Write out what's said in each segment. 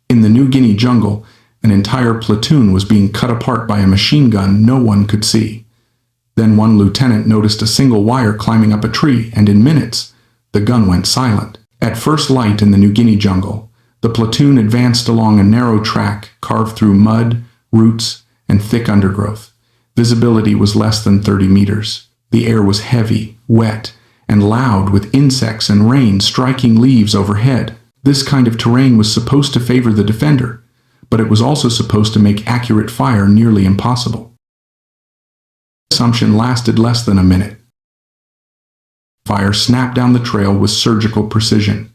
In the New Guinea jungle, an entire platoon was being cut apart by a machine gun no one could see. Then one lieutenant noticed a single wire climbing up a tree, and in minutes, the gun went silent. At first light in the New Guinea jungle, the platoon advanced along a narrow track carved through mud, roots, and thick undergrowth. Visibility was less than 30 meters. The air was heavy, wet, and loud with insects and rain striking leaves overhead. This kind of terrain was supposed to favor the defender, but it was also supposed to make accurate fire nearly impossible. The assumption lasted less than a minute. Fire snapped down the trail with surgical precision.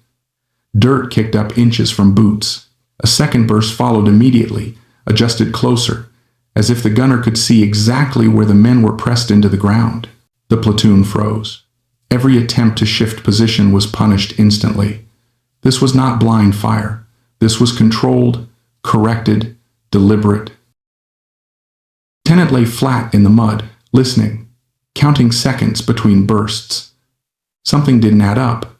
Dirt kicked up inches from boots. A second burst followed immediately, adjusted closer, as if the gunner could see exactly where the men were pressed into the ground. The platoon froze. Every attempt to shift position was punished instantly. This was not blind fire. This was controlled, corrected, deliberate. The lieutenant lay flat in the mud, listening, counting seconds between bursts. Something didn't add up.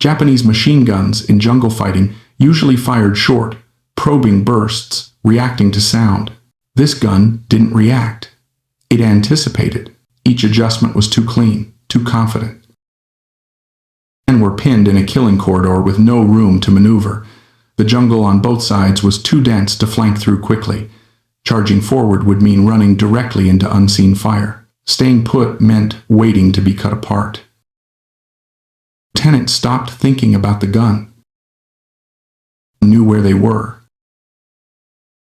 Japanese machine guns in jungle fighting usually fired short, probing bursts, reacting to sound. This gun didn't react. It anticipated. Each adjustment was too clean, too confident. Men were pinned in a killing corridor with no room to maneuver. The jungle on both sides was too dense to flank through quickly. Charging forward would mean running directly into unseen fire. Staying put meant waiting to be cut apart. The lieutenant stopped thinking about the gun. He knew where they were.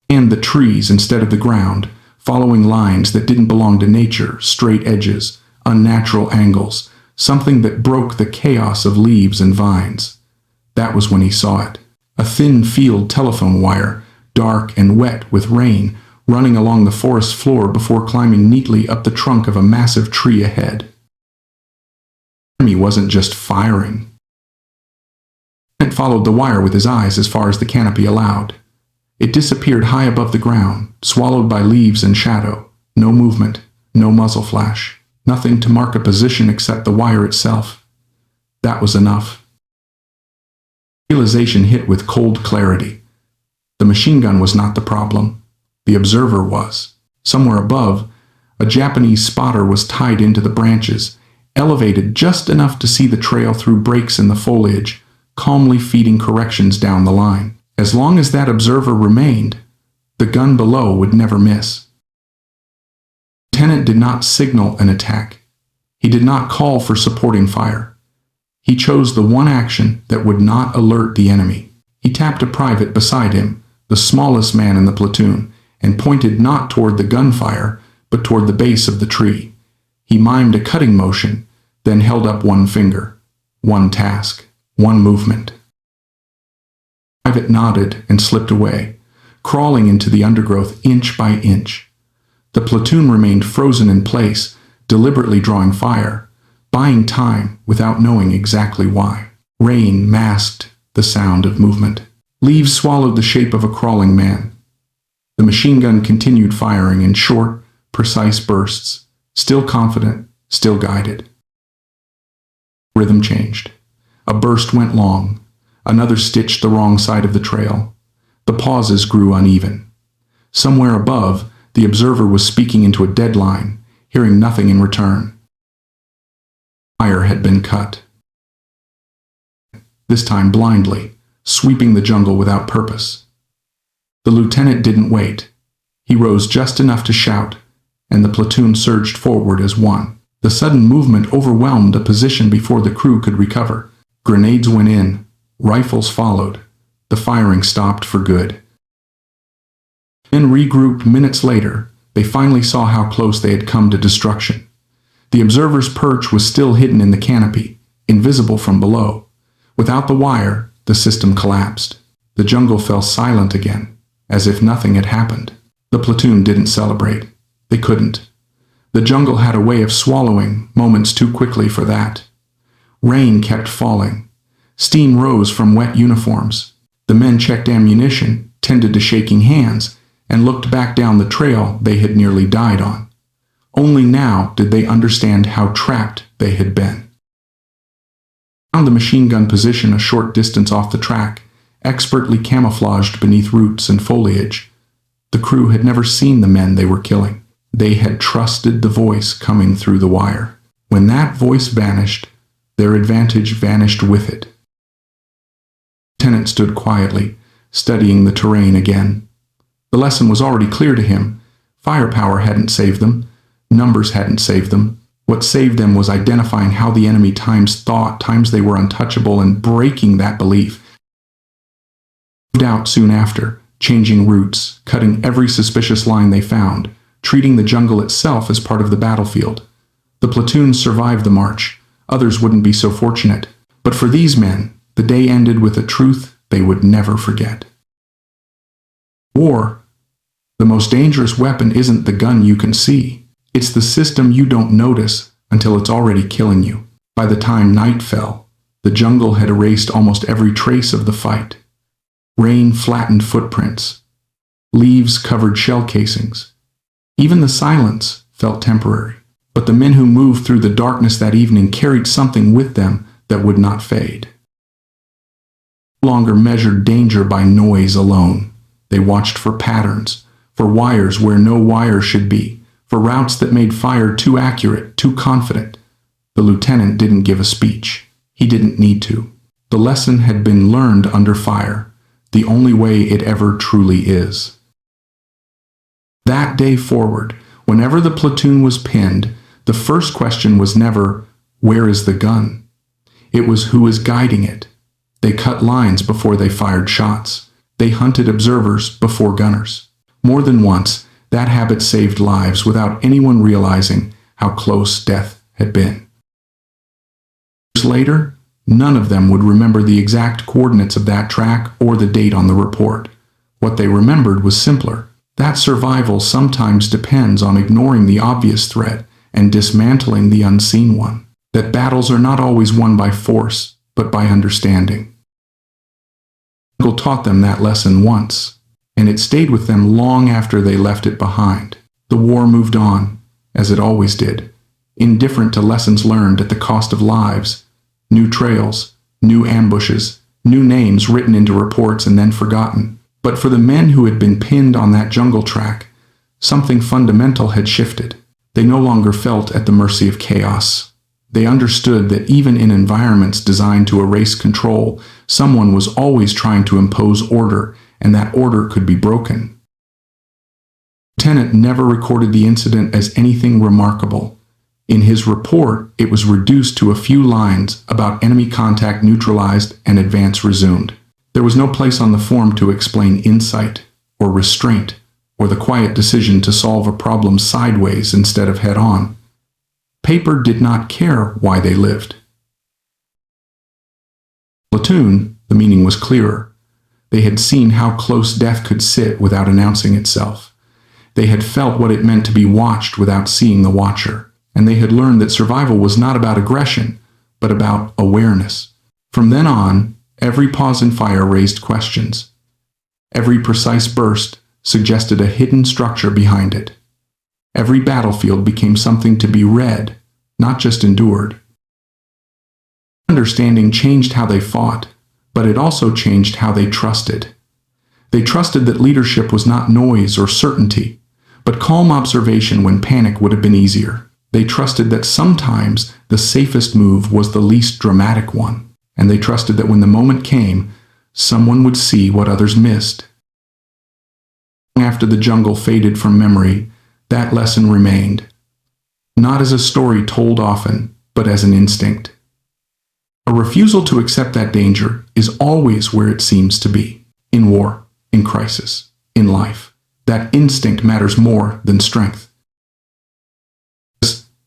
And the trees instead of the ground, following lines that didn't belong to nature, straight edges, unnatural angles, something that broke the chaos of leaves and vines. That was when he saw it. A thin field telephone wire, dark and wet with rain, running along the forest floor before climbing neatly up the trunk of a massive tree ahead. The enemy wasn't just firing. It followed the wire with his eyes as far as the canopy allowed. It disappeared high above the ground, swallowed by leaves and shadow. No movement, no muzzle flash, nothing to mark a position except the wire itself. That was enough. Realization hit with cold clarity. The machine gun was not the problem. The observer was. Somewhere above, a Japanese spotter was tied into the branches, elevated just enough to see the trail through breaks in the foliage, calmly feeding corrections down the line. As long as that observer remained, the gun below would never miss. The lieutenant did not signal an attack. He did not call for supporting fire. He chose the one action that would not alert the enemy. He tapped a private beside him, the smallest man in the platoon, and pointed not toward the gunfire, but toward the base of the tree. He mimed a cutting motion, then held up one finger. One task, one movement. The private nodded and slipped away, crawling into the undergrowth inch by inch. The platoon remained frozen in place, deliberately drawing fire, buying time without knowing exactly why. Rain masked the sound of movement. Leaves swallowed the shape of a crawling man. The machine gun continued firing in short, precise bursts, still confident, still guided. Rhythm changed. A burst went long. Another stitched the wrong side of the trail. The pauses grew uneven. Somewhere above, the observer was speaking into a dead line, hearing nothing in return. Fire had been cut. This time blindly, sweeping the jungle without purpose. The lieutenant didn't wait. He rose just enough to shout, and the platoon surged forward as one. The sudden movement overwhelmed a position before the crew could recover. Grenades went in. Rifles followed. The firing stopped for good. Men regrouped minutes later. They finally saw how close they had come to destruction. The observer's perch was still hidden in the canopy, invisible from below. Without the wire, the system collapsed. The jungle fell silent again, as if nothing had happened. The platoon didn't celebrate. They couldn't. The jungle had a way of swallowing moments too quickly for that. Rain kept falling. Steam rose from wet uniforms. The men checked ammunition, tended to shaking hands, and looked back down the trail they had nearly died on. Only now did they understand how trapped they had been. Found the machine gun position a short distance off the track, expertly camouflaged beneath roots and foliage. The crew had never seen the men they were killing. They had trusted the voice coming through the wire. When that voice vanished, their advantage vanished with it. The lieutenant stood quietly, studying the terrain again. The lesson was already clear to him. Firepower hadn't saved them. Numbers hadn't saved them. What saved them was identifying how the enemy times thought, times they were untouchable, and breaking that belief. They moved out soon after, changing routes, cutting every suspicious line they found, treating the jungle itself as part of the battlefield. The platoon survived the march. Others wouldn't be so fortunate. But for these men, the day ended with a truth they would never forget. War, the most dangerous weapon isn't the gun you can see. It's the system you don't notice until it's already killing you. By the time night fell, the jungle had erased almost every trace of the fight. Rain flattened footprints. Leaves covered shell casings. Even the silence felt temporary. But the men who moved through the darkness that evening carried something with them that would not fade. They no longer measured danger by noise alone. They watched for patterns, for wires where no wire should be, for routes that made fire too accurate, too confident. The lieutenant didn't give a speech. He didn't need to. The lesson had been learned under fire, the only way it ever truly is. That day forward, whenever the platoon was pinned, the first question was never, "Where is the gun?" It was, "Who is guiding it?" They cut lines before they fired shots. They hunted observers before gunners. More than once, that habit saved lives without anyone realizing how close death had been. Years later, none of them would remember the exact coordinates of that track or the date on the report. What they remembered was simpler. That survival sometimes depends on ignoring the obvious threat and dismantling the unseen one. That battles are not always won by force, but by understanding. Uncle taught them that lesson once, and it stayed with them long after they left it behind. The war moved on, as it always did, indifferent to lessons learned at the cost of lives, new trails, new ambushes, new names written into reports and then forgotten. But for the men who had been pinned on that jungle track, something fundamental had shifted. They no longer felt at the mercy of chaos. They understood that even in environments designed to erase control, someone was always trying to impose order, and that order could be broken. The lieutenant never recorded the incident as anything remarkable. In his report, it was reduced to a few lines about enemy contact neutralized and advance resumed. There was no place on the form to explain insight or restraint or the quiet decision to solve a problem sideways instead of head-on. Paper did not care why they lived. Platoon, the meaning was clearer. They had seen how close death could sit without announcing itself. They had felt what it meant to be watched without seeing the watcher. And they had learned that survival was not about aggression, but about awareness. From then on, every pause in fire raised questions. Every precise burst suggested a hidden structure behind it. Every battlefield became something to be read, not just endured. Understanding changed how they fought, but it also changed how they trusted. They trusted that leadership was not noise or certainty, but calm observation when panic would have been easier. They trusted that sometimes the safest move was the least dramatic one, and they trusted that when the moment came, someone would see what others missed. After the jungle faded from memory, that lesson remained, not as a story told often, but as an instinct. A refusal to accept that danger is always where it seems to be. In war, in crisis, in life, that instinct matters more than strength.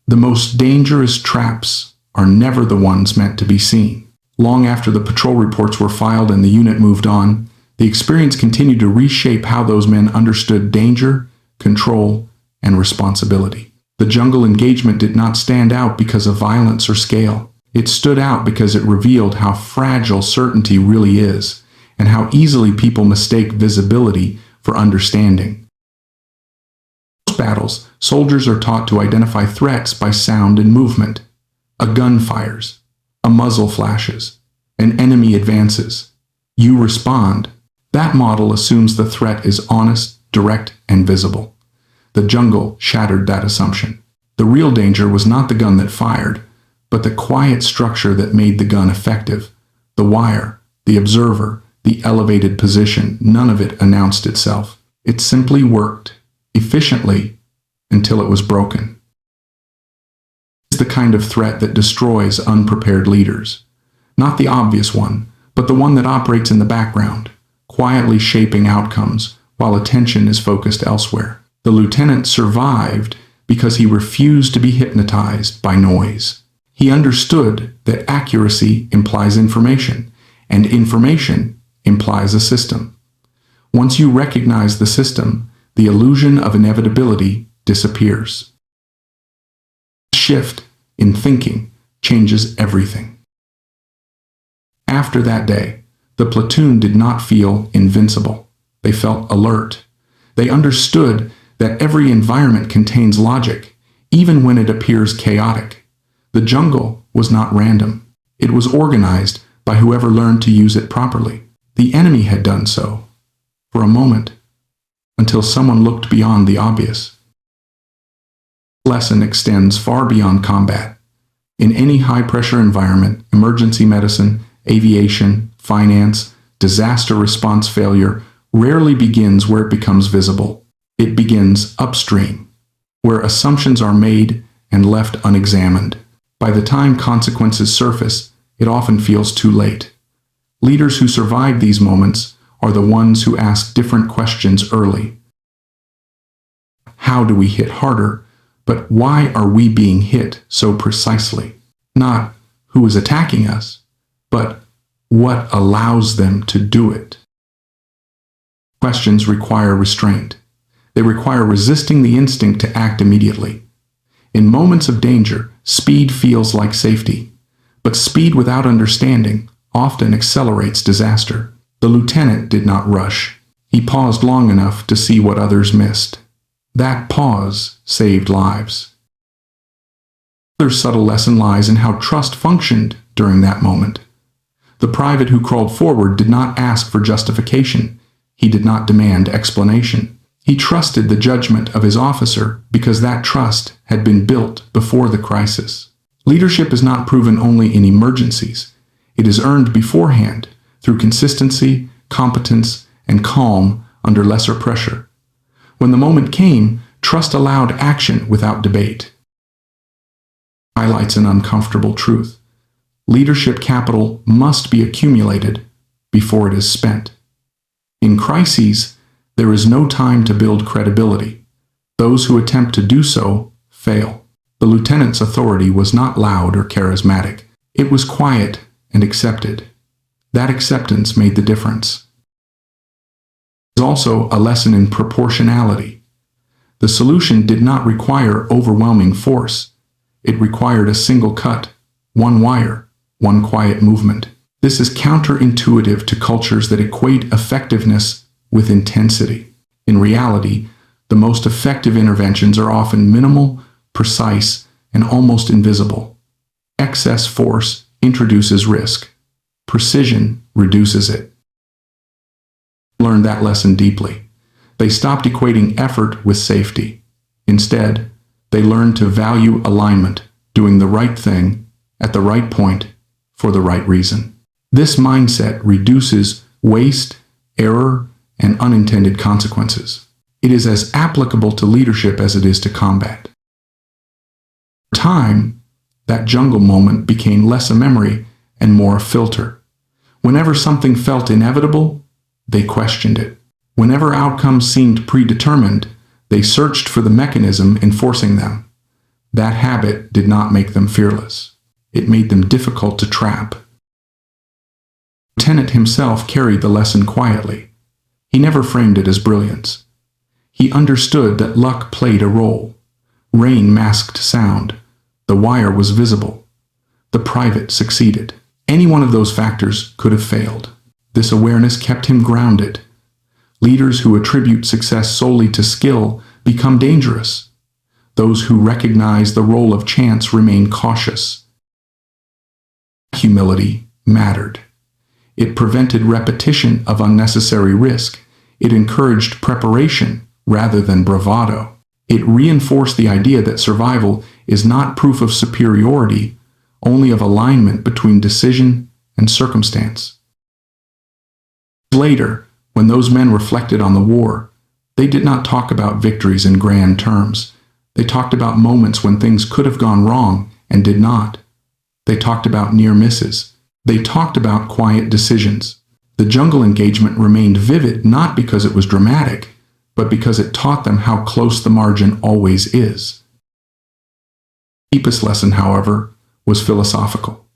The most dangerous traps are never the ones meant to be seen. Long after the patrol reports were filed and the unit moved on, the experience continued to reshape how those men understood danger, control, and responsibility. The jungle engagement did not stand out because of violence or scale. It stood out because it revealed how fragile certainty really is, and how easily people mistake visibility for understanding. In most battles, soldiers are taught to identify threats by sound and movement. A gun fires, a muzzle flashes, an enemy advances. You respond. That model assumes the threat is honest, direct, and visible. The jungle shattered that assumption. The real danger was not the gun that fired, but the quiet structure that made the gun effective. The wire, the observer, the elevated position, none of it announced itself. It simply worked, efficiently, until it was broken. It's the kind of threat that destroys unprepared leaders. Not the obvious one, but the one that operates in the background, quietly shaping outcomes while attention is focused elsewhere. The lieutenant survived because he refused to be hypnotized by noise. He understood that accuracy implies information, and information implies a system. Once you recognize the system, the illusion of inevitability disappears. A shift in thinking changes everything. After that day, the platoon did not feel invincible. They felt alert. They understood that every environment contains logic, even when it appears chaotic. The jungle was not random. It was organized by whoever learned to use it properly. The enemy had done so, for a moment, until someone looked beyond the obvious. The lesson extends far beyond combat. In any high-pressure environment, emergency medicine, aviation, finance, disaster response failure rarely begins where it becomes visible. It begins upstream, where assumptions are made and left unexamined. By the time consequences surface, it often feels too late. Leaders who survive these moments are the ones who ask different questions early. How do we hit harder? But why are we being hit so precisely? Not who is attacking us, but what allows them to do it. Questions require restraint. They require resisting the instinct to act immediately. In moments of danger, speed feels like safety, but speed without understanding often accelerates disaster. The lieutenant did not rush. He paused long enough to see what others missed. That pause saved lives. Another subtle lesson lies in how trust functioned during that moment. The private who crawled forward did not ask for justification. He did not demand explanation. He trusted the judgment of his officer because that trust had been built before the crisis. Leadership is not proven only in emergencies. It is earned beforehand through consistency, competence, and calm under lesser pressure. When the moment came, trust allowed action without debate. Highlights an uncomfortable truth. Leadership capital must be accumulated before it is spent. In crises, there is no time to build credibility. Those who attempt to do so fail. The lieutenant's authority was not loud or charismatic. It was quiet and accepted. That acceptance made the difference. There is also a lesson in proportionality. The solution did not require overwhelming force. It required a single cut, one wire, one quiet movement. This is counterintuitive to cultures that equate effectiveness with intensity. In reality, the most effective interventions are often minimal, precise, and almost invisible. Excess force introduces risk. Precision reduces it. Learned that lesson deeply. They stopped equating effort with safety. Instead, they learned to value alignment, doing the right thing at the right point for the right reason. This mindset reduces waste, error, and unintended consequences. It is as applicable to leadership as it is to combat. Over time, that jungle moment became less a memory and more a filter. Whenever something felt inevitable, they questioned it. Whenever outcomes seemed predetermined, they searched for the mechanism enforcing them. That habit did not make them fearless. It made them difficult to trap. The lieutenant himself carried the lesson quietly. He never framed it as brilliance. He understood that luck played a role. Rain masked sound. The wire was visible. The private succeeded. Any one of those factors could have failed. This awareness kept him grounded. Leaders who attribute success solely to skill become dangerous. Those who recognize the role of chance remain cautious. Humility mattered. It prevented repetition of unnecessary risk. It encouraged preparation rather than bravado. It reinforced the idea that survival is not proof of superiority, only of alignment between decision and circumstance. Later, when those men reflected on the war, they did not talk about victories in grand terms. They talked about moments when things could have gone wrong and did not. They talked about near misses. They talked about quiet decisions. The jungle engagement remained vivid not because it was dramatic, but because it taught them how close the margin always is. The deepest lesson, however, was philosophical.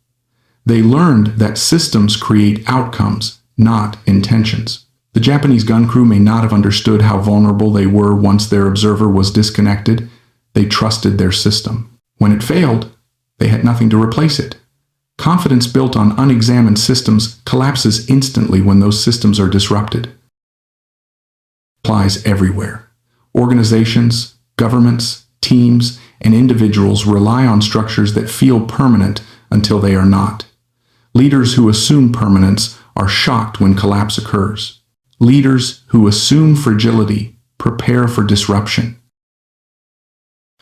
They learned that systems create outcomes, not intentions. The Japanese gun crew may not have understood how vulnerable they were once their observer was disconnected. They trusted their system. When it failed, they had nothing to replace it. Confidence built on unexamined systems collapses instantly when those systems are disrupted. It applies everywhere. Organizations, governments, teams, and individuals rely on structures that feel permanent until they are not. Leaders who assume permanence are shocked when collapse occurs. Leaders who assume fragility prepare for disruption.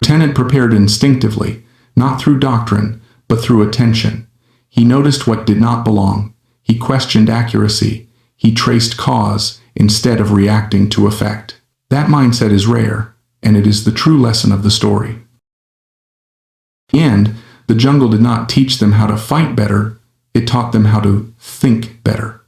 The lieutenant prepared instinctively, not through doctrine, but through attention. He noticed what did not belong. He questioned accuracy. He traced cause instead of reacting to effect. That mindset is rare, and it is the true lesson of the story. In the end, the jungle did not teach them how to fight better. It taught them how to think better,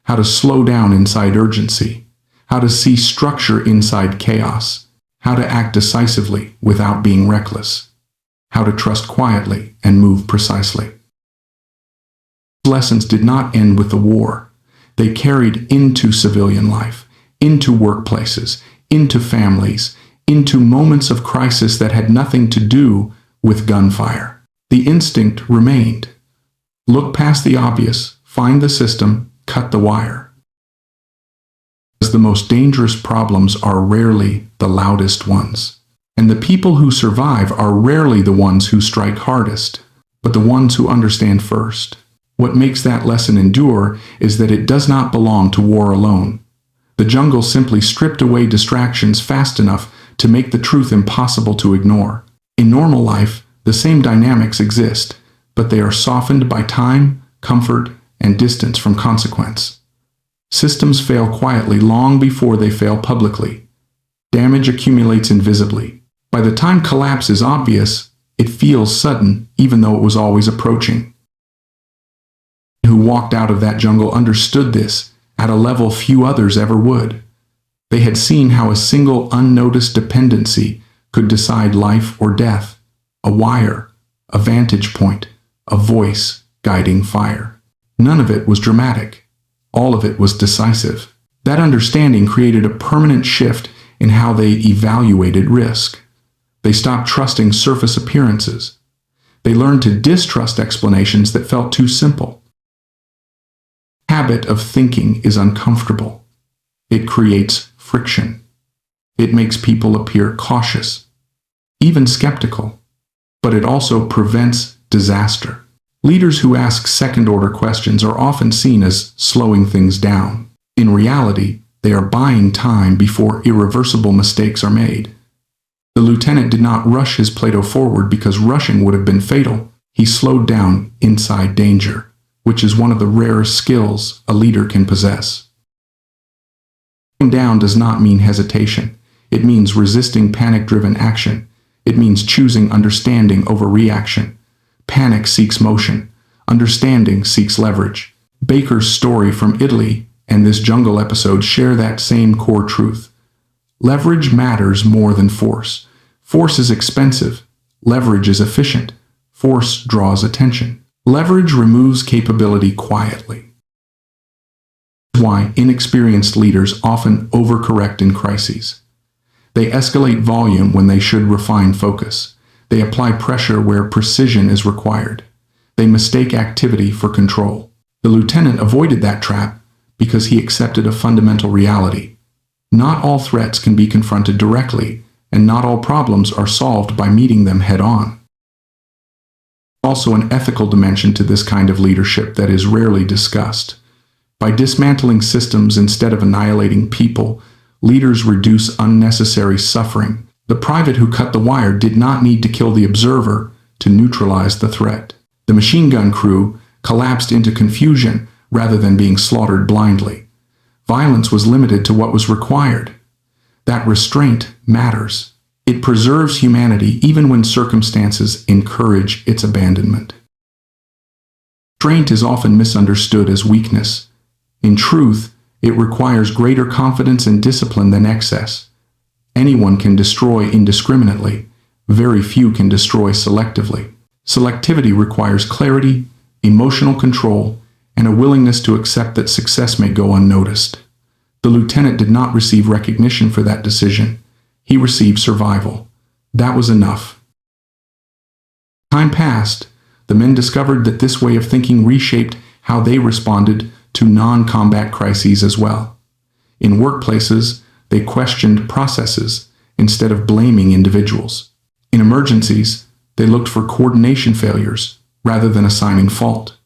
how to slow down inside urgency, how to see structure inside chaos, how to act decisively without being reckless, how to trust quietly and move precisely. These lessons did not end with the war. They carried into civilian life, into workplaces, into families, into moments of crisis that had nothing to do with gunfire. The instinct remained. Look past the obvious, find the system, cut the wire. Because the most dangerous problems are rarely the loudest ones. And the people who survive are rarely the ones who strike hardest, but the ones who understand first. What makes that lesson endure is that it does not belong to war alone. The jungle simply stripped away distractions fast enough to make the truth impossible to ignore. In normal life, the same dynamics exist, but they are softened by time, comfort, and distance from consequence. Systems fail quietly long before they fail publicly. Damage accumulates invisibly. By the time collapse is obvious, it feels sudden, even though it was always approaching. Who walked out of that jungle understood this at a level few others ever would. They had seen how a single unnoticed dependency could decide life or death, a wire, a vantage point, a voice guiding fire. None of it was dramatic. All of it was decisive. That understanding created a permanent shift in how they evaluated risk. They stopped trusting surface appearances. They learned to distrust explanations that felt too simple. The habit of thinking is uncomfortable. It creates friction. It makes people appear cautious, even skeptical. But it also prevents disaster. Leaders who ask second-order questions are often seen as slowing things down. In reality, they are buying time before irreversible mistakes are made. The lieutenant did not rush his Plato forward because rushing would have been fatal. He slowed down inside danger, which is one of the rarest skills a leader can possess. Slowing down does not mean hesitation. It means resisting panic-driven action. It means choosing understanding over reaction. Panic seeks motion. Understanding seeks leverage. Baker's story from Italy and this jungle episode share that same core truth. Leverage matters more than force. Force is expensive. Leverage is efficient. Force draws attention. Leverage removes capability quietly. This is why inexperienced leaders often overcorrect in crises. They escalate volume when they should refine focus. They apply pressure where precision is required. They mistake activity for control. The lieutenant avoided that trap because he accepted a fundamental reality. Not all threats can be confronted directly, and not all problems are solved by meeting them head-on. Also, an ethical dimension to this kind of leadership that is rarely discussed. By dismantling systems instead of annihilating people, leaders reduce unnecessary suffering. The private who cut the wire did not need to kill the observer to neutralize the threat. The machine gun crew collapsed into confusion rather than being slaughtered blindly. Violence was limited to what was required. That restraint matters. It preserves humanity even when circumstances encourage its abandonment. Restraint is often misunderstood as weakness. In truth, it requires greater confidence and discipline than excess. Anyone can destroy indiscriminately. Very few can destroy selectively. Selectivity requires clarity, emotional control, and a willingness to accept that success may go unnoticed. The lieutenant did not receive recognition for that decision. He received survival. That was enough. Time passed. The men discovered that this way of thinking reshaped how they responded to non-combat crises as well. In workplaces, they questioned processes instead of blaming individuals. In emergencies, they looked for coordination failures rather than assigning fault.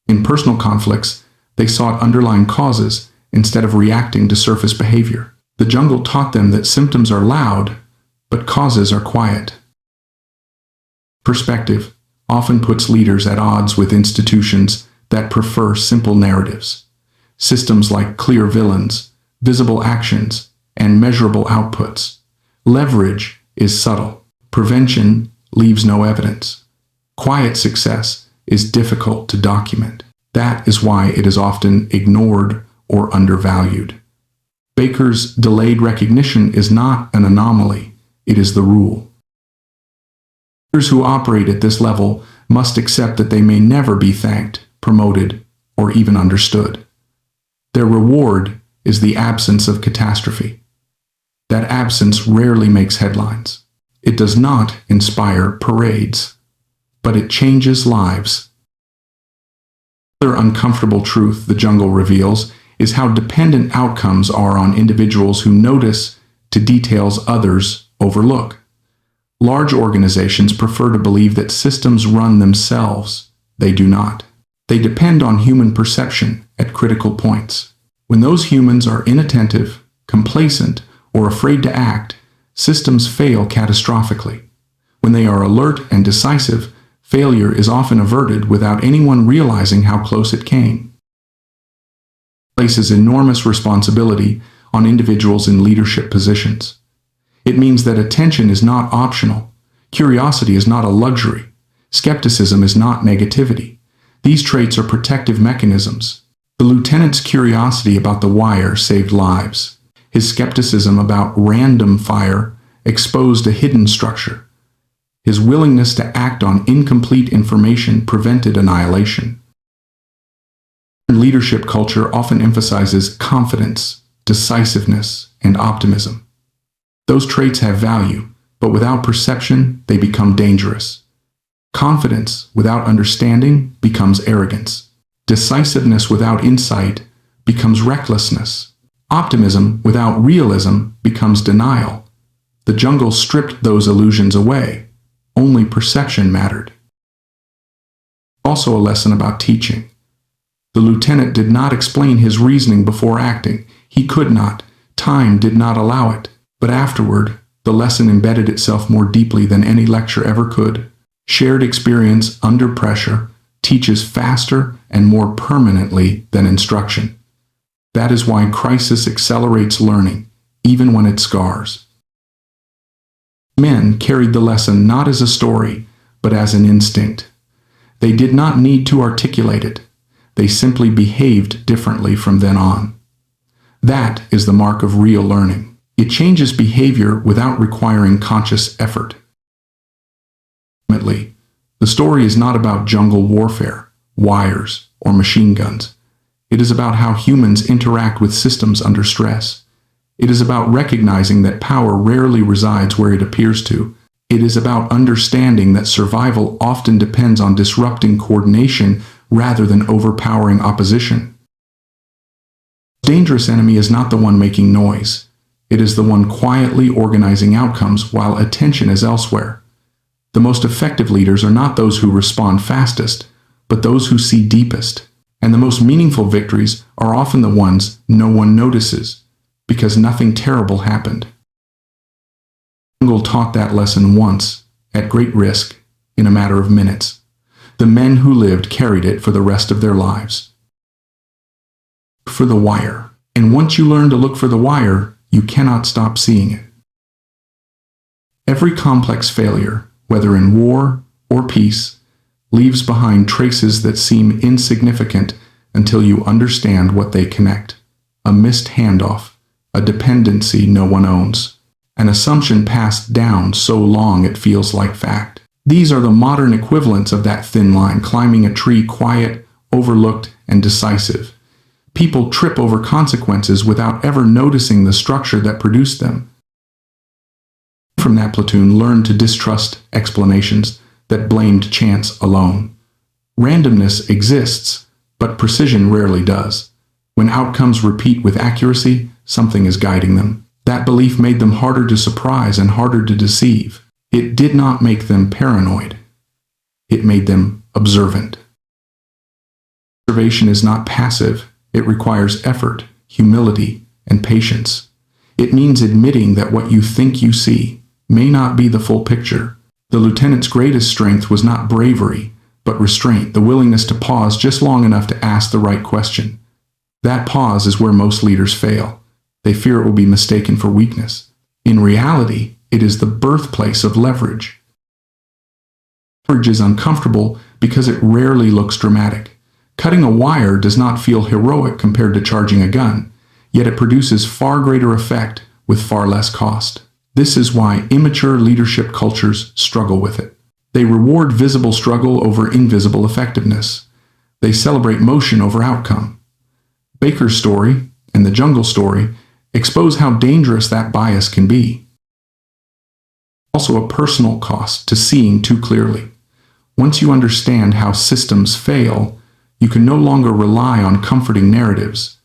In personal conflicts, they sought underlying causes instead of reacting to surface behavior. The jungle taught them that symptoms are loud, but causes are quiet. Perspective often puts leaders at odds with institutions that prefer simple narratives. Systems like clear villains, visible actions, and measurable outputs. Leverage is subtle. Prevention leaves no evidence. Quiet success is difficult to document. That is why it is often ignored or undervalued. Baker's delayed recognition is not an anomaly, it is the rule. Leaders who operate at this level must accept that they may never be thanked, promoted, or even understood. Their reward is the absence of catastrophe. That absence rarely makes headlines. It does not inspire parades, but it changes lives. Another uncomfortable truth the jungle reveals is how dependent outcomes are on individuals who notice to details others overlook. Large organizations prefer to believe that systems run themselves. They do not. They depend on human perception at critical points. When those humans are inattentive, complacent, or afraid to act, systems fail catastrophically. When they are alert and decisive, failure is often averted without anyone realizing how close it came. It places enormous responsibility on individuals in leadership positions. It means that attention is not optional. Curiosity is not a luxury. Skepticism is not negativity. These traits are protective mechanisms. The lieutenant's curiosity about the wire saved lives. His skepticism about random fire exposed a hidden structure. His willingness to act on incomplete information prevented annihilation. Leadership culture often emphasizes confidence, decisiveness, and optimism. Those traits have value, but without perception, they become dangerous. Confidence without understanding becomes arrogance. Decisiveness without insight becomes recklessness. Optimism without realism becomes denial. The jungle stripped those illusions away. Only perception mattered. Also a lesson about teaching. The lieutenant did not explain his reasoning before acting. He could not. Time did not allow it. But afterward, the lesson embedded itself more deeply than any lecture ever could. Shared experience under pressure teaches faster and more permanently than instruction. That is why crisis accelerates learning, even when it scars. Men carried the lesson not as a story, but as an instinct. They did not need to articulate it. They simply behaved differently from then on. That is the mark of real learning. It changes behavior without requiring conscious effort. Ultimately, the story is not about jungle warfare, wires, or machine guns. It is about how humans interact with systems under stress. It is about recognizing that power rarely resides where it appears to. It is about understanding that survival often depends on disrupting coordination rather than overpowering opposition. The dangerous enemy is not the one making noise. It is the one quietly organizing outcomes while attention is elsewhere. The most effective leaders are not those who respond fastest, but those who see deepest. And the most meaningful victories are often the ones no one notices, because nothing terrible happened. Jungle taught that lesson once, at great risk, in a matter of minutes. The men who lived carried it for the rest of their lives. For the wire. And once you learn to look for the wire, you cannot stop seeing it. Every complex failure, whether in war or peace, leaves behind traces that seem insignificant until you understand what they connect. A missed handoff, a dependency no one owns, an assumption passed down so long it feels like fact. These are the modern equivalents of that thin line climbing a tree, quiet, overlooked, and decisive. People trip over consequences without ever noticing the structure that produced them. From that platoon learned to distrust explanations that blamed chance alone. Randomness exists, but precision rarely does. When outcomes repeat with accuracy, something is guiding them. That belief made them harder to surprise and harder to deceive. It did not make them paranoid. It made them observant. Observation is not passive. It requires effort, humility, and patience. It means admitting that what you think you see may not be the full picture. The lieutenant's greatest strength was not bravery, but restraint, the willingness to pause just long enough to ask the right question. That pause is where most leaders fail. They fear it will be mistaken for weakness. In reality, it is the birthplace of leverage. Leverage is uncomfortable because it rarely looks dramatic. Cutting a wire does not feel heroic compared to charging a gun, yet it produces far greater effect with far less cost. This is why immature leadership cultures struggle with it. They reward visible struggle over invisible effectiveness. They celebrate motion over outcome. Baker's story and the jungle story expose how dangerous that bias can be. Also a personal cost to seeing too clearly. Once you understand how systems fail, you can no longer rely on comforting narratives.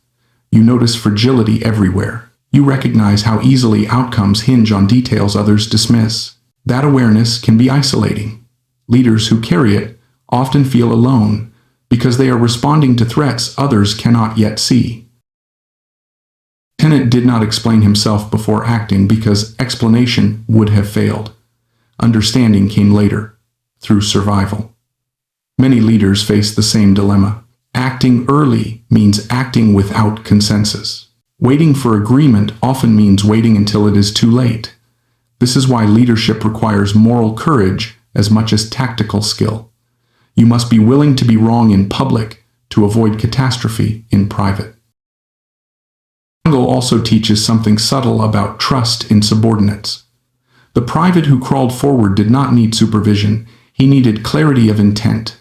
You notice fragility everywhere. You recognize how easily outcomes hinge on details others dismiss. That awareness can be isolating. Leaders who carry it often feel alone because they are responding to threats others cannot yet see. Lieutenant did not explain himself before acting because explanation would have failed. Understanding came later, through survival. Many leaders face the same dilemma. Acting early means acting without consensus. Waiting for agreement often means waiting until it is too late. This is why leadership requires moral courage as much as tactical skill. You must be willing to be wrong in public to avoid catastrophe in private. Jungle also teaches something subtle about trust in subordinates. The private who crawled forward did not need supervision. He needed clarity of intent.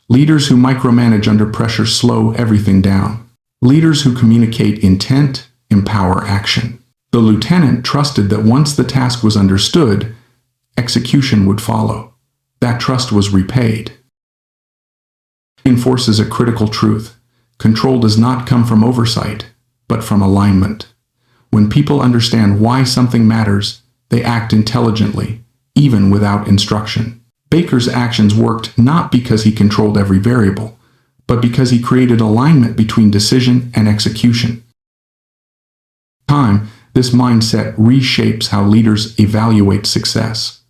Leaders who micromanage under pressure slow everything down. Leaders who communicate intent empower action. The lieutenant trusted that once the task was understood, execution would follow. That trust was repaid. It enforces a critical truth. Control does not come from oversight, but from alignment. When people understand why something matters, they act intelligently, even without instruction. Baker's actions worked not because he controlled every variable, but because he created alignment between decision and execution. Over time, this mindset reshapes how leaders evaluate success.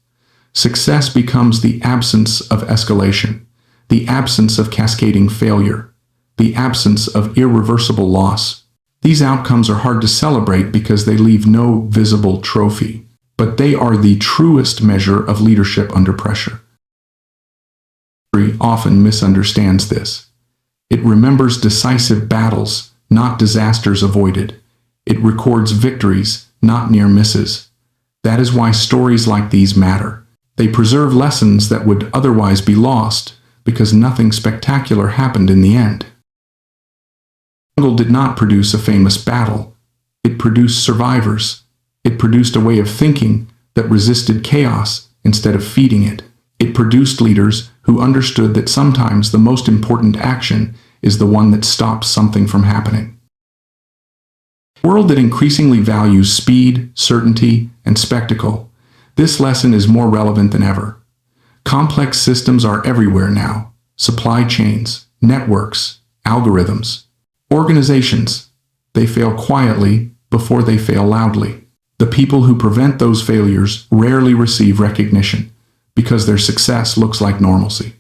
Success becomes the absence of escalation, the absence of cascading failure, the absence of irreversible loss. These outcomes are hard to celebrate because they leave no visible trophy, but they are the truest measure of leadership under pressure. History often misunderstands this. It remembers decisive battles, not disasters avoided. It records victories, not near misses. That is why stories like these matter. They preserve lessons that would otherwise be lost because nothing spectacular happened in the end. Jungle did not produce a famous battle. It produced survivors. It produced a way of thinking that resisted chaos instead of feeding it. It produced leaders who understood that sometimes the most important action is the one that stops something from happening. In a world that increasingly values speed, certainty, and spectacle, this lesson is more relevant than ever. Complex systems are everywhere now. Supply chains, networks, Algorithms. Organizations. They fail quietly before they fail loudly. The people who prevent those failures rarely receive recognition because their success looks like normalcy.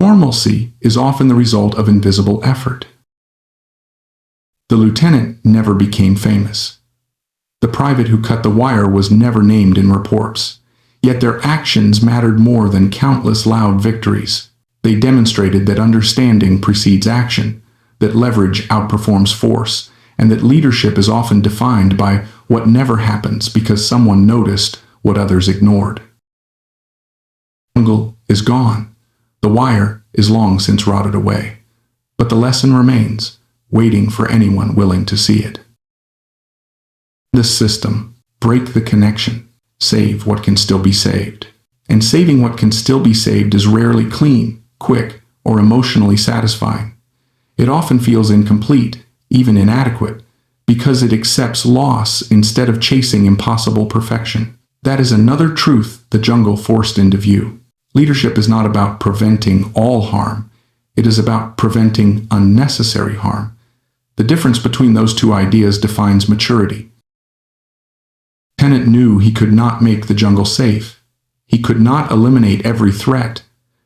Normalcy is often the result of invisible effort. The lieutenant never became famous. The private who cut the wire was never named in reports. Yet their actions mattered more than countless loud victories. They demonstrated that understanding precedes action, that leverage outperforms force, and that leadership is often defined by what never happens because someone noticed what others ignored. The jungle is gone. The wire is long since rotted away. But the lesson remains, waiting for anyone willing to see it. This system, break the connection, save what can still be saved. And saving what can still be saved is rarely clean, quick, or emotionally satisfying. It often feels incomplete, even inadequate, because it accepts loss instead of chasing impossible perfection. That is another truth the jungle forced into view. Leadership is not about preventing all harm. It is about preventing unnecessary harm. The difference between those two ideas defines maturity. Lieutenant knew he could not make the jungle safe. He could not eliminate every threat,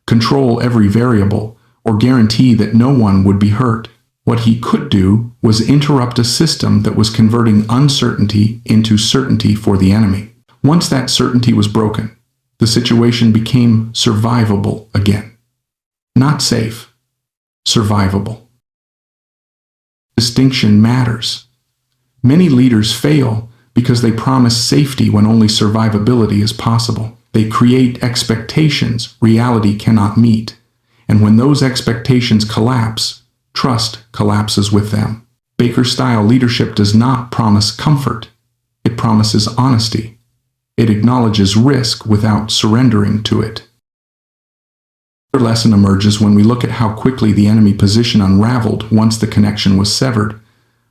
control every variable, or guarantee that no one would be hurt. What he could do was interrupt a system that was converting uncertainty into certainty for the enemy. Once that certainty was broken, the situation became survivable again. Not safe, survivable. Distinction matters. Many leaders fail because they promise safety when only survivability is possible. They create expectations reality cannot meet, and when those expectations collapse, trust collapses with them. Baker-style leadership does not promise comfort. It promises honesty. It acknowledges risk without surrendering to it. Another lesson emerges when we look at how quickly the enemy position unraveled once the connection was severed.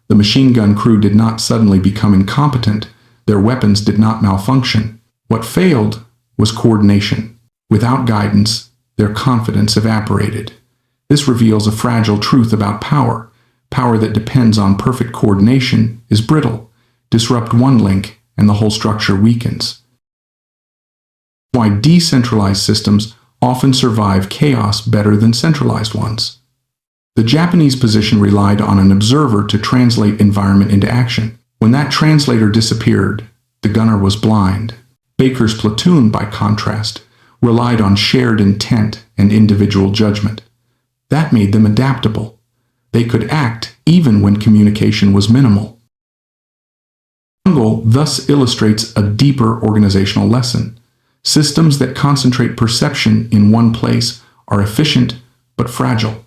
The machine gun crew did not suddenly become incompetent. Their weapons did not malfunction. What failed was coordination. Without guidance, their confidence evaporated. This reveals a fragile truth about power. Power that depends on perfect coordination is brittle. Disrupt one link, and the whole structure weakens. Why decentralized systems often survive chaos better than centralized ones. The Japanese position relied on an observer to translate environment into action. When that translator disappeared, the gunner was blind. Baker's platoon, by contrast, relied on shared intent and individual judgment. That made them adaptable. They could act even when communication was minimal. The jungle thus illustrates a deeper organizational lesson. Systems that concentrate perception in one place are efficient but fragile.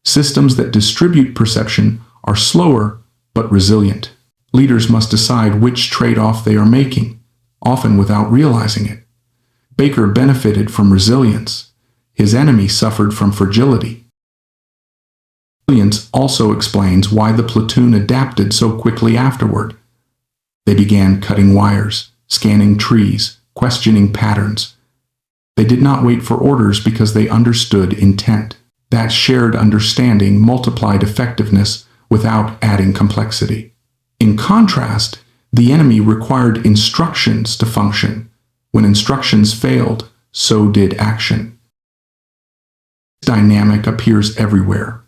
Systems that distribute perception are slower but resilient. Leaders must decide which trade-off they are making, often without realizing it. Baker benefited from resilience. His enemy suffered from fragility. Resilience also explains why the platoon adapted so quickly afterward. They began cutting wires, scanning trees, questioning patterns. They did not wait for orders because they understood intent. That shared understanding multiplied effectiveness without adding complexity. In contrast, the enemy required instructions to function. When instructions failed, so did action. This dynamic appears everywhere.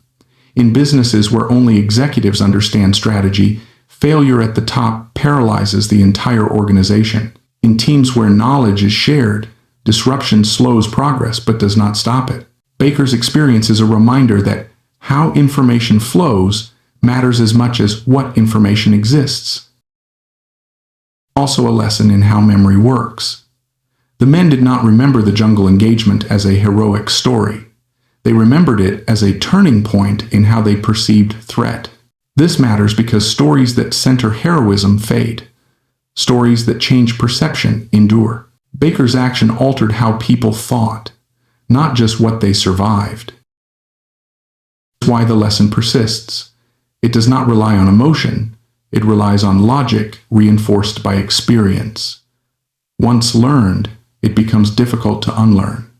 In businesses where only executives understand strategy, failure at the top paralyzes the entire organization. In teams where knowledge is shared, disruption slows progress but does not stop it. Baker's experience is a reminder that how information flows matters as much as what information exists. Also a lesson in how memory works. The men did not remember the jungle engagement as a heroic story. They remembered it as a turning point in how they perceived threat. This matters because stories that center heroism fade. Stories that change perception endure. Baker's action altered how people thought, not just what they survived. That's why the lesson persists. It does not rely on emotion. It relies on logic reinforced by experience. Once learned, it becomes difficult to unlearn.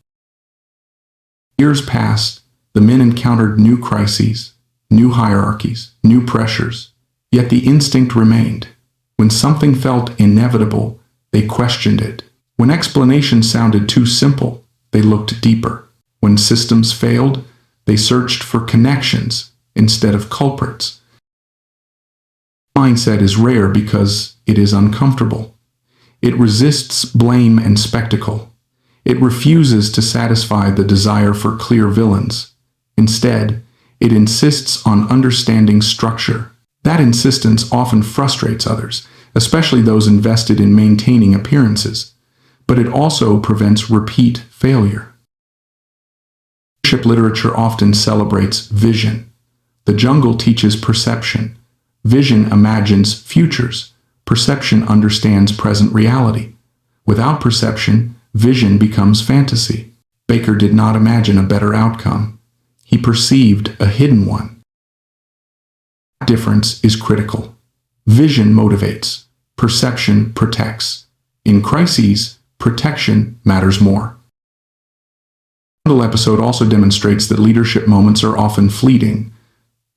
Years passed, The men encountered new crises, new hierarchies, new pressures, yet the instinct remained. When something felt inevitable, they questioned it. When explanations sounded too simple, they looked deeper. When systems failed, they searched for connections instead of culprits. Mindset is rare because it is uncomfortable. It resists blame and spectacle. It refuses to satisfy the desire for clear villains. Instead, it insists on understanding structure. That insistence often frustrates others, especially those invested in maintaining appearances, but it also prevents repeat failure. Leadership literature often celebrates vision. The jungle teaches perception. Vision imagines futures. Perception understands present reality. Without perception, vision becomes fantasy. Baker did not imagine a better outcome. He perceived a hidden one. That difference is critical. Vision motivates. Perception protects. In crises, protection matters more. The jungle episode also demonstrates that leadership moments are often fleeting.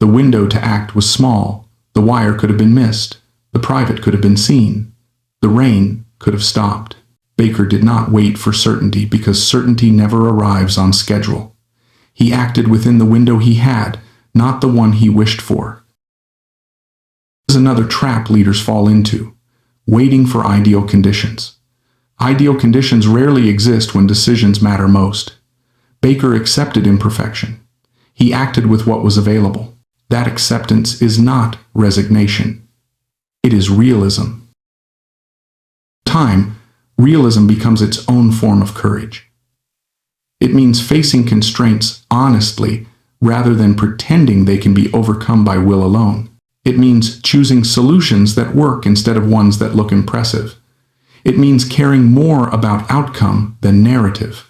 The window to act was small. The wire could have been missed. The private could have been seen. The rain could have stopped. Baker did not wait for certainty because certainty never arrives on schedule. He acted within the window he had, not the one he wished for. This is another trap leaders fall into: waiting for ideal conditions. Ideal conditions rarely exist when decisions matter most. Baker accepted imperfection. He acted with what was available. That acceptance is not resignation. It is realism. Time, realism becomes its own form of courage. It means facing constraints honestly rather than pretending they can be overcome by will alone. It means choosing solutions that work instead of ones that look impressive. It means caring more about outcome than narrative.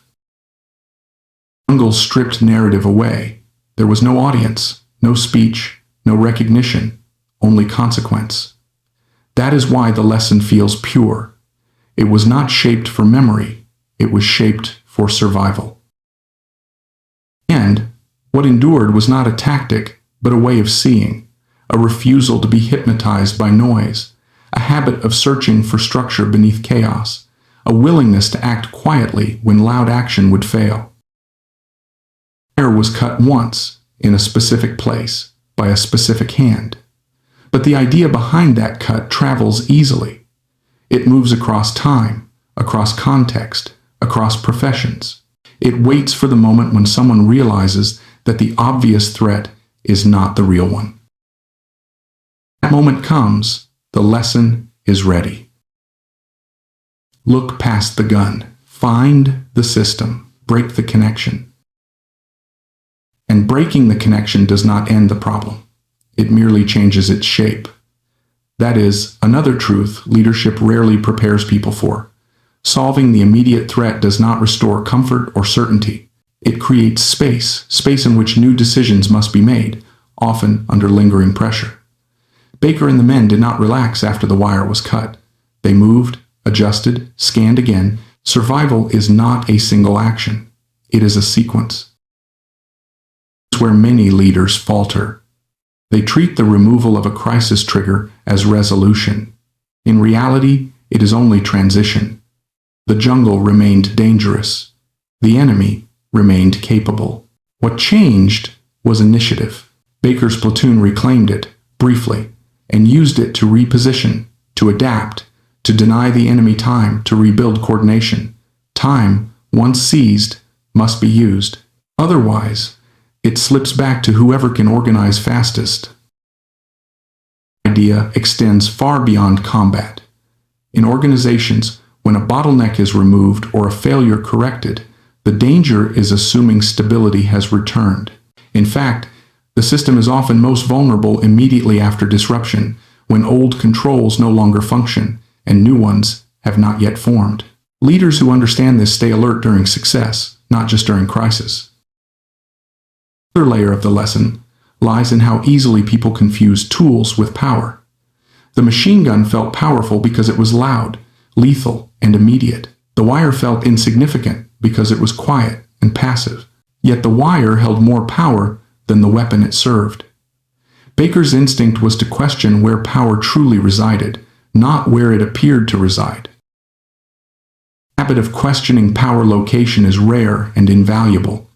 Jungle stripped narrative away. There was no audience, no speech, no recognition, only consequence. That is why the lesson feels pure. It was not shaped for memory. It was shaped for survival. And what endured was not a tactic, but a way of seeing, a refusal to be hypnotized by noise, a habit of searching for structure beneath chaos, a willingness to act quietly when loud action would fail. Hair was cut once, in a specific place, by a specific hand. But the idea behind that cut travels easily. It moves across time, across context, across professions. It waits for the moment when someone realizes that the obvious threat is not the real one. That moment comes, the lesson is ready. Look past the gun, find the system, break the connection. And breaking the connection does not end the problem. It merely changes its shape. That is another truth leadership rarely prepares people for. Solving the immediate threat does not restore comfort or certainty. It creates space in which new decisions must be made, often under lingering pressure. Baker and the men did not relax after the wire was cut. They moved, adjusted, scanned again. Survival is not a single action. It is a sequence. It's where many leaders falter. They treat the removal of a crisis trigger as resolution. In reality, it is only transition. The jungle remained dangerous. The enemy remained capable. What changed was initiative. Baker's platoon reclaimed it, briefly, and used it to reposition, to adapt, to deny the enemy time to rebuild coordination. Time, once seized, must be used. Otherwise, it slips back to whoever can organize fastest. The idea extends far beyond combat. In organizations, when a bottleneck is removed or a failure corrected, the danger is assuming stability has returned. In fact, the system is often most vulnerable immediately after disruption, when old controls no longer function and new ones have not yet formed. Leaders who understand this stay alert during success, not just during crisis. Another layer of the lesson lies in how easily people confuse tools with power. The machine gun felt powerful because it was loud, lethal, and immediate. The wire felt insignificant because it was quiet and passive. Yet the wire held more power than the weapon it served. Baker's instinct was to question where power truly resided, not where it appeared to reside. The habit of questioning power location is rare and invaluable.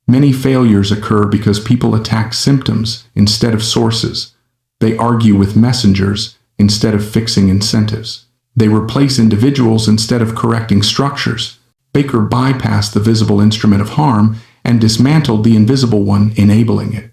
Many failures occur because people attack symptoms instead of sources. They argue with messengers instead of fixing incentives. They replace individuals instead of correcting structures. Baker bypassed the visible instrument of harm and dismantled the invisible one, enabling it.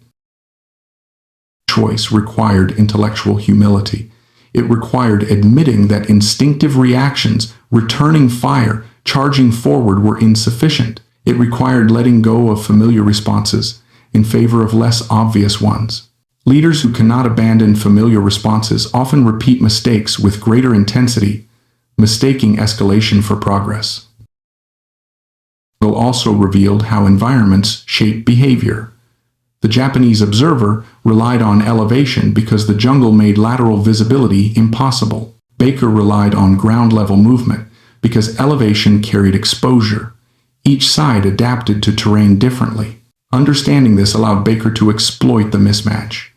Choice required intellectual humility. It required admitting that instinctive reactions, returning fire, charging forward, were insufficient. It required letting go of familiar responses in favor of less obvious ones. Leaders who cannot abandon familiar responses often repeat mistakes with greater intensity, mistaking escalation for progress. It also revealed how environments shape behavior. The Japanese observer relied on elevation because the jungle made lateral visibility impossible. Baker relied on ground-level movement because elevation carried exposure. Each side adapted to terrain differently. Understanding this allowed Baker to exploit the mismatch.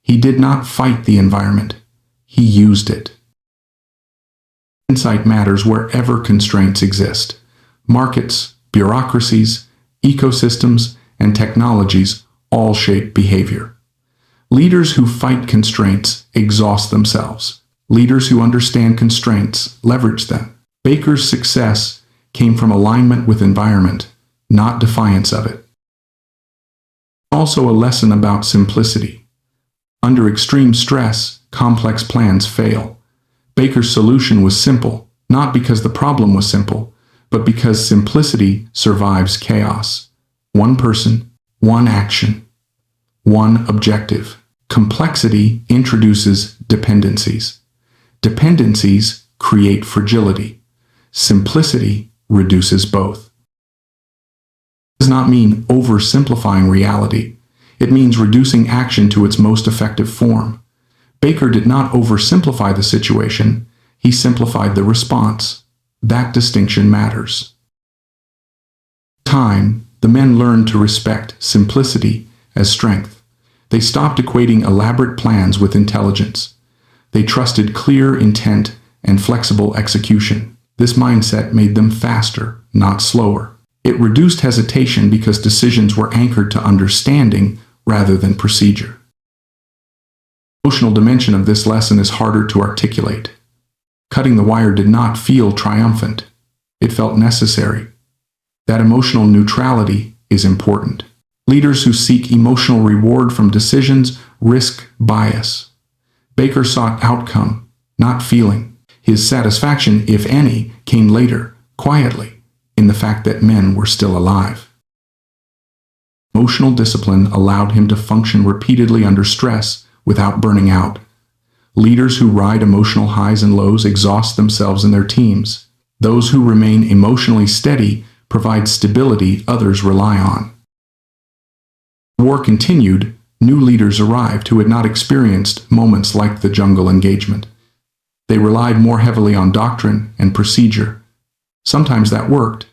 He did not fight the environment. He used it. Insight matters wherever constraints exist. Markets, bureaucracies, ecosystems, and technologies all shape behavior. Leaders who fight constraints exhaust themselves. Leaders who understand constraints leverage them. Baker's success came from alignment with environment, not defiance of it. Also a lesson about simplicity. Under extreme stress, complex plans fail. Baker's solution was simple, not because the problem was simple, but because simplicity survives chaos. One person, one action, one objective. Complexity introduces dependencies. Dependencies create fragility. Simplicity reduces both. It does not mean oversimplifying reality. It means reducing action to its most effective form. Baker did not oversimplify the situation. He simplified the response. That distinction matters. Over time, the men learned to respect simplicity as strength. They stopped equating elaborate plans with intelligence. They trusted clear intent and flexible execution. This mindset made them faster, not slower. It reduced hesitation because decisions were anchored to understanding rather than procedure. The emotional dimension of this lesson is harder to articulate. Cutting the wire did not feel triumphant. It felt necessary. That emotional neutrality is important. Leaders who seek emotional reward from decisions risk bias. Baker sought outcome, not feeling. His satisfaction, if any, came later, quietly, in the fact that men were still alive. Emotional discipline allowed him to function repeatedly under stress without burning out. Leaders who ride emotional highs and lows exhaust themselves and their teams. Those who remain emotionally steady provide stability others rely on. The war continued. New leaders arrived who had not experienced moments like the jungle engagement. They relied more heavily on doctrine and procedure. Sometimes that worked.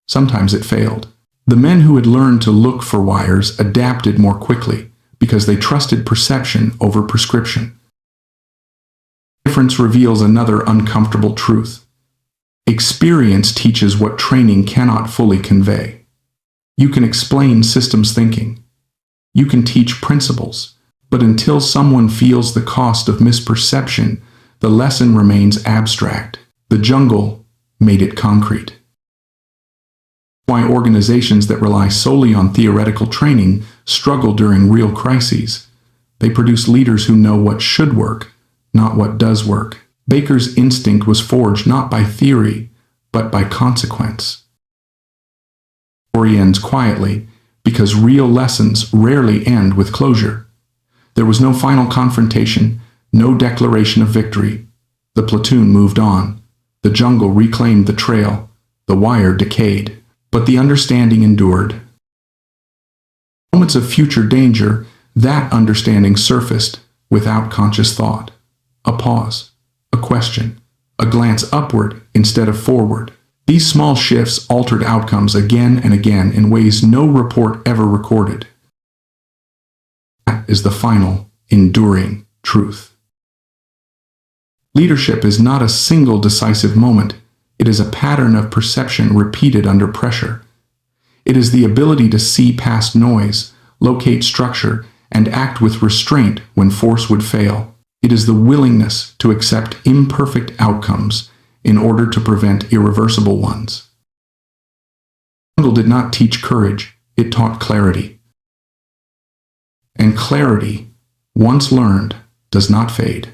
Sometimes it failed. The men who had learned to look for wires adapted more quickly because they trusted perception over prescription. The difference reveals another uncomfortable truth. Experience teaches what training cannot fully convey. You can explain systems thinking. You can teach principles, but until someone feels the cost of misperception, the lesson remains abstract. The jungle made it concrete. Why organizations that rely solely on theoretical training struggle during real crises. They produce leaders who know what should work, not what does work. Baker's instinct was forged not by theory, but by consequence. The story ends quietly because real lessons rarely end with closure. There was no final confrontation, no declaration of victory. The platoon moved on. The jungle reclaimed the trail. The wire decayed. But the understanding endured. Moments of future danger, that understanding surfaced without conscious thought. A pause, a question, a glance upward instead of forward. These small shifts altered outcomes again and again in ways no report ever recorded. That is the final, enduring truth. Leadership is not a single decisive moment. It is a pattern of perception repeated under pressure. It is the ability to see past noise, locate structure, and act with restraint when force would fail. It is the willingness to accept imperfect outcomes in order to prevent irreversible ones. Jungle did not teach courage, it taught clarity. And clarity, once learned, does not fade.